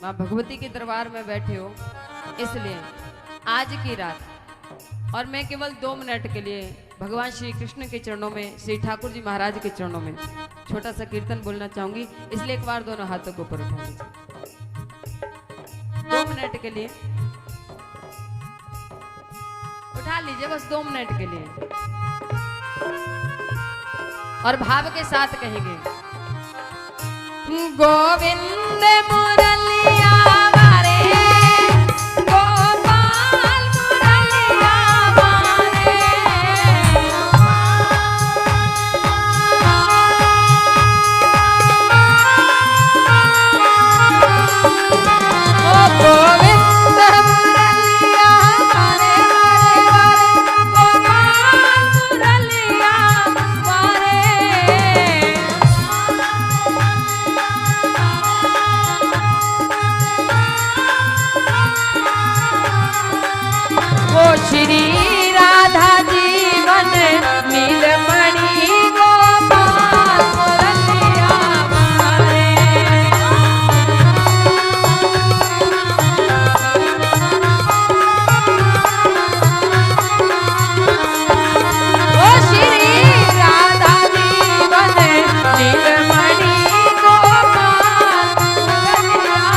माँ भगवती के दरबार में बैठे हो, इसलिए आज की रात और मैं केवल 2 मिनट के लिए भगवान श्री कृष्ण के चरणों में, श्री ठाकुर जी महाराज के चरणों में छोटा सा कीर्तन बोलना चाहूंगी। इसलिए एक बार दोनों हाथों को ऊपर उठा लीजिए 2 मिनट के लिए, उठा लीजिए बस 2 मिनट के लिए, और भाव के साथ कहेंगे गोविंद मुरलिया वारे, गोपाल मुरलिया वारे, ओ गोविंद मुरलिया वारे वारे वारे, गोपाल मुरलिया वारे, श्री राधा जीवन नीलमणि गोपाल मुरलिया वारे, ओ श्री राधा जीवन नीलमणि गोपाल मुरलिया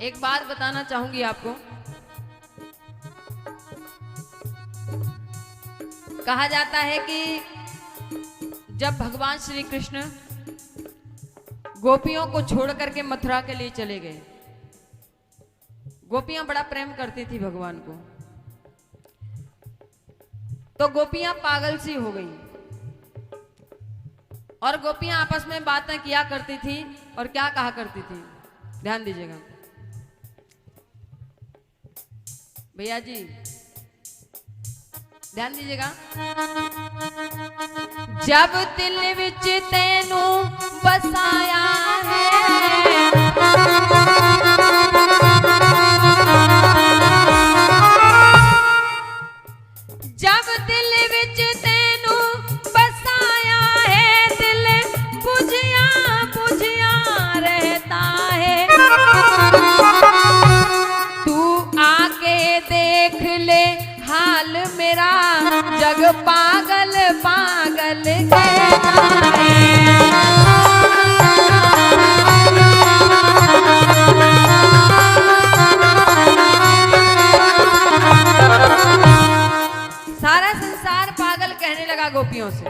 एक बात बताना चाहूंगी आपको। कहा जाता है कि जब भगवान श्री कृष्ण गोपियों को छोड़ करके मथुरा के लिए चले गए, गोपियां बड़ा प्रेम करती थी भगवान को, तो गोपियां पागल सी हो गई और गोपियां आपस में बातें किया करती थी और क्या कहा करती थी, ध्यान दीजिएगा भैया जी, ध्यान दीजिएगा। जब दिल विच तेनू बसाया है, जब दिल विच तेनू बसाया है, दिल बुझिया बुझिया रहता है, तू आ आके देख ले हाल मेरा, जग पागल पागल कहता है। सारा संसार पागल कहने लगा गोपियों से,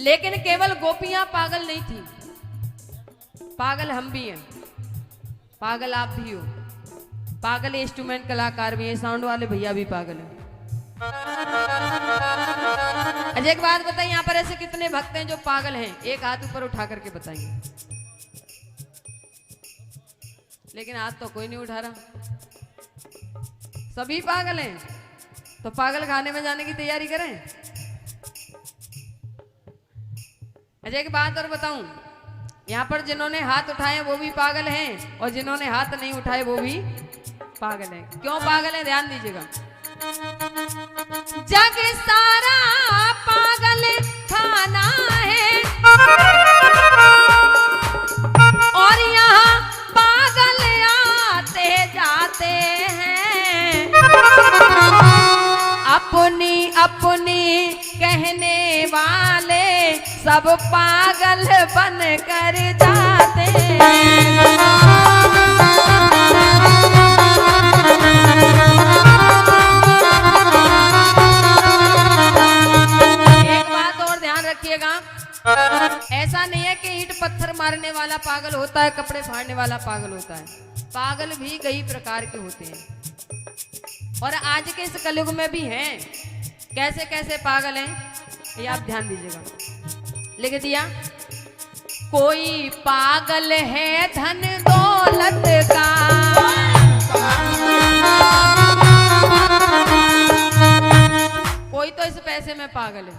लेकिन केवल गोपियां पागल नहीं थी, पागल हम भी हैं, पागल आप भी हो, पागल इंस्ट्रूमेंट कलाकार भी हैं, साउंड वाले भैया भी पागल हैं। अच्छा एक बात बताइए, यहाँ पर ऐसे कितने भक्त हैं जो पागल हैं? एक हाथ ऊपर उठा करके बताइए। लेकिन हाथ तो कोई नहीं उठा रहा, सभी पागल हैं। तो पागल खाने में जाने की तैयारी करें। अच्छा एक बात और बताऊं, यहाँ पर जिन्होंने हाथ उठाए वो भी पागल हैं, और जिन्होंने हाथ नहीं उठाए वो भी पागल हैं। क्यों पागल हैं? ध्यान दीजिएगा। जग सारा पागल खाना है, और यहाँ पागल आते जाते हैं, अपनी अपनी कहने वाले सब पागल बन कर जाते हैं। एक बात और ध्यान रखिएगा, ऐसा नहीं है कि ईंट पत्थर मारने वाला पागल होता है, कपड़े फाड़ने वाला पागल होता है। पागल भी कई प्रकार के होते हैं, और आज के इस कलयुग में भी हैं। कैसे कैसे पागल हैं ये आप ध्यान दीजिएगा। लिख दिया, कोई पागल है धन दौलत का, कोई तो इस पैसे में पागल है।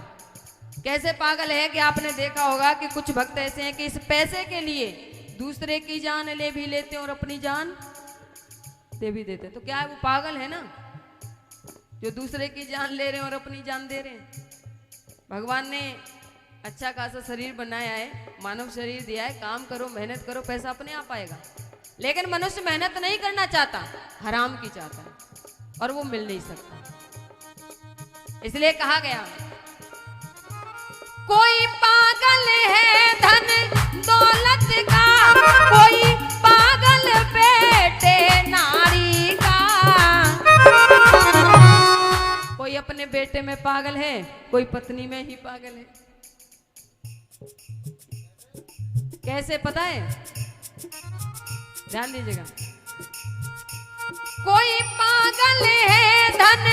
कैसे पागल है कि आपने देखा होगा कि कुछ भक्त ऐसे हैं कि इस पैसे के लिए दूसरे की जान ले भी लेते हैं और अपनी जान दे भी देते। तो क्या है, वो पागल है ना, जो दूसरे की जान ले रहे हैं और अपनी जान दे रहे हैं। भगवान ने अच्छा खासा शरीर बनाया है, मानव शरीर दिया है, काम करो, मेहनत करो, पैसा अपने आप आएगा। लेकिन मनुष्य मेहनत नहीं करना चाहता, हराम की चाहता है, और वो मिल नहीं सकता। इसलिए कहा गया, कोई पागल है धन दौलत का, कोई पागल बेटे नारी का। कोई अपने बेटे में पागल है, कोई पत्नी में ही पागल है। कैसे पता है? ध्यान दीजिएगा। कोई पागल है धन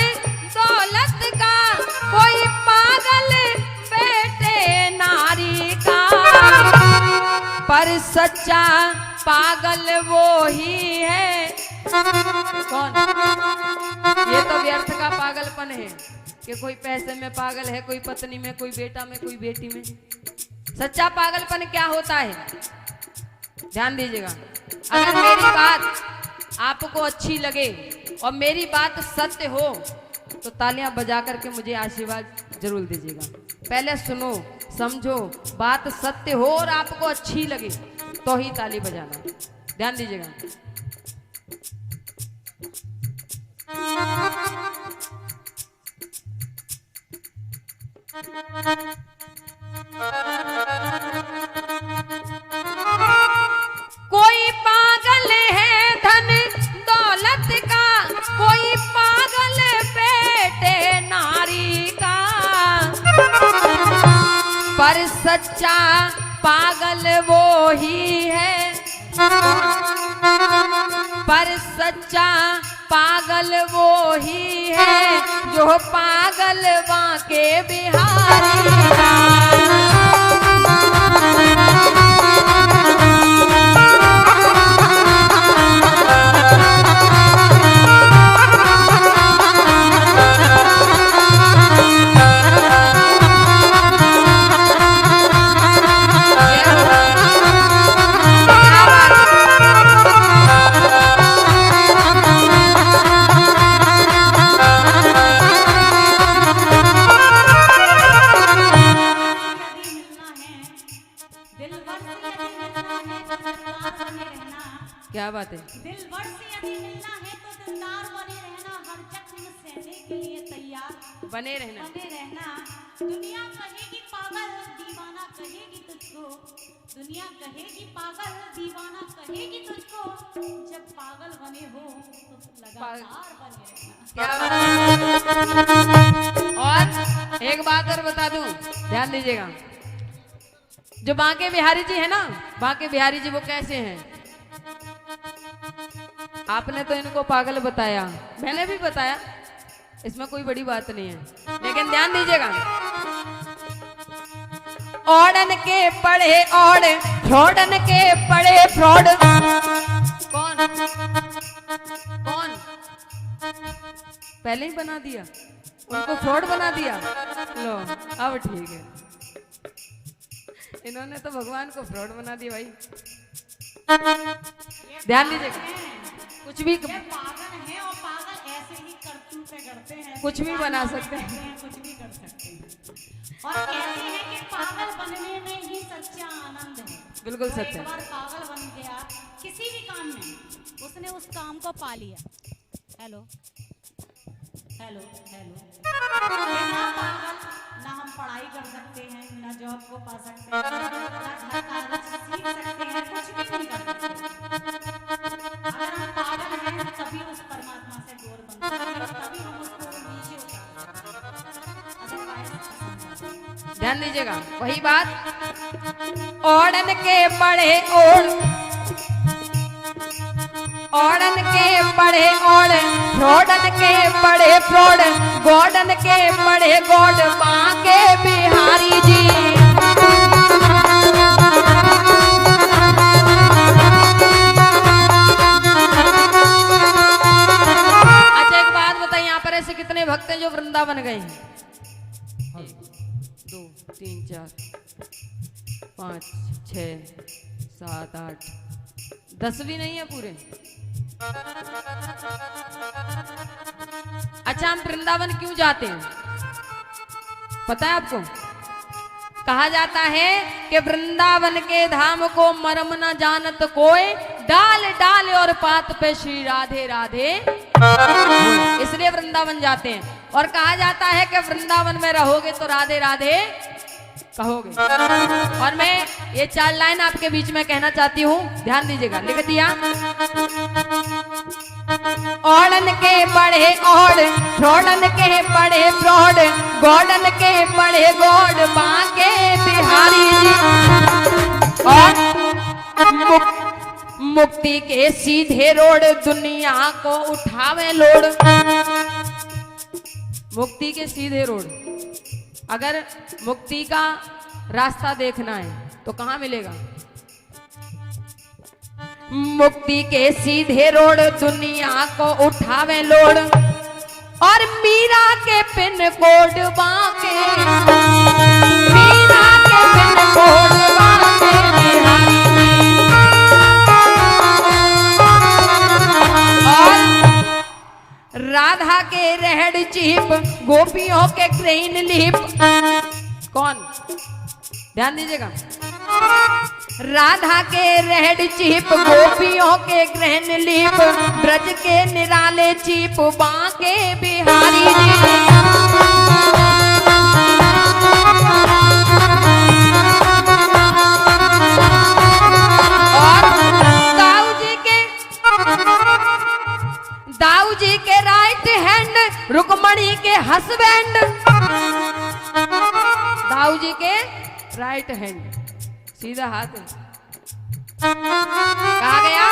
दौलत का, कोई पागल बेटे नारी का, पर सच्चा पागल वो ही है। कौन? ये तो व्यर्थ का पागलपन है कि कोई पैसे में पागल है, कोई पत्नी में, कोई बेटा में, कोई बेटी में। सच्चा पागलपन क्या होता है? ध्यान दीजिएगा। अगर मेरी बात आपको अच्छी लगे और मेरी बात सत्य हो तो तालियां बजा करके मुझे आशीर्वाद जरूर दीजिएगा। पहले सुनो, समझो, बात सत्य हो और आपको अच्छी लगे तो ही ताली बजाना। ध्यान दीजिएगा। कोई पागल है धन दौलत का, कोई पागल बेटे नारी का, पर सच्चा पागल वो ही है। पर सच्चा पागल वो ही है जो पागल बांके बिहारी का। बने रहना। दुनिया कहेगी पागल दीवाना कहेगी तुझको, दुनिया कहेगी पागल दीवाना कहेगी तुझको, जब पागल बने हो तो लगातार बने रहना। और एक बात और बता दूं, ध्यान दीजिएगा। जो बांके बिहारी जी है ना, बांके बिहारी जी वो कैसे हैं? आपने तो इनको पागल बताया, मैंने भी बताया, इसमें कोई बड़ी बात नहीं है, लेकिन ध्यान दीजिएगा। ओढ़न के पड़े ओढ़, फ्रॉडन के पड़े फ्रॉड। कौन कौन पहले ही बना दिया, उनको फ्रॉड बना दिया। लो अब ठीक है, इन्होंने तो भगवान को फ्रॉड बना दिया भाई। ध्यान दीजिएगा, कुछ भी पागल है और पागल ऐसे ही करतूतें करते हैं, कुछ भी बना सकते हैं, कुछ भी कर सकते हैं। और कहते हैं कि पागल बनने में ही सच्चा आनंद है। बिल्कुल सत्य। एक बार पागल बन गया किसी भी काम में, उसने उस काम को पा लिया। हेलो हेलो हेलो, ना पागल ना हम पढ़ाई कर सकते हैं, ना जॉब को पा सकते हैं, ना घर का सीख सकते हैं, कुछ भी नहीं कर सकते। अगर हम पागल हैं तभी उस परमात्मा से दूर बन सकते हैं, तभी हम उसको नीचे उतार सकते हैं। ध्यान दीजिएगा, वही बात। ओढ़न के पड़े ओढ़, ओढ़न के पड़े ओढ़, फ्रॉडन के पड़े फ्रॉड, गॉडन के पड़े गॉड, बांके बिहारी जी। अच्छा एक बात बताइए, यहाँ पर ऐसे कितने भक्त हैं जो वृंदावन गए हैं? 1 2 3 4 5 6 7 8 10 भी नहीं है पूरे। अच्छा हम वृंदावन क्यों जाते हैं पता है आपको? कहा जाता है कि वृंदावन के धाम को मरम न जानत कोई, डाल डाल और पात पे श्री राधे राधे, इसलिए वृंदावन जाते हैं। और कहा जाता है कि वृंदावन में रहोगे तो राधे राधे कहोगे। और मैं ये 4 लाइन आपके बीच में कहना चाहती हूँ, ध्यान दीजिएगा। लिख दिया। ओढ़न के पढ़े ओढ़, फ्रॉडन के पढ़े फ्रॉड, गॉडन के पढ़े गॉड, बांके बिहारी जी। और मुक्ति के सीधे रोड, दुनिया को उठावे लोड। मुक्ति के सीधे रोड, अगर मुक्ति का रास्ता देखना है तो कहाँ मिलेगा? मुक्ति के सीधे रोड, दुनिया को उठावे लोड। और मीरा के पिन कोड बांके, मीरा के पिन कोड बांके बिहारी। और राधा के रेड चीप, गोपियों के ग्रीन लीप। कौन? ध्यान दीजिएगा। राधा के रेड चीप, गोपियों के ग्रीन लीप, ब्रज के निराले चीप, बांके बिहारी जी। और दाऊ जी के राइट हैंड, रुक्मणी के हस्बैंड। दाऊ जी के राइट हैंड, सीधा हाथ है। कहा गया?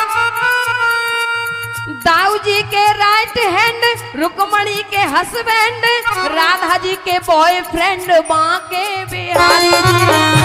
दाऊ जी के राइट हैंड, रुक्मणी के हस्बैंड, राधा जी के बॉयफ्रेंड, बांके बिहारी जी।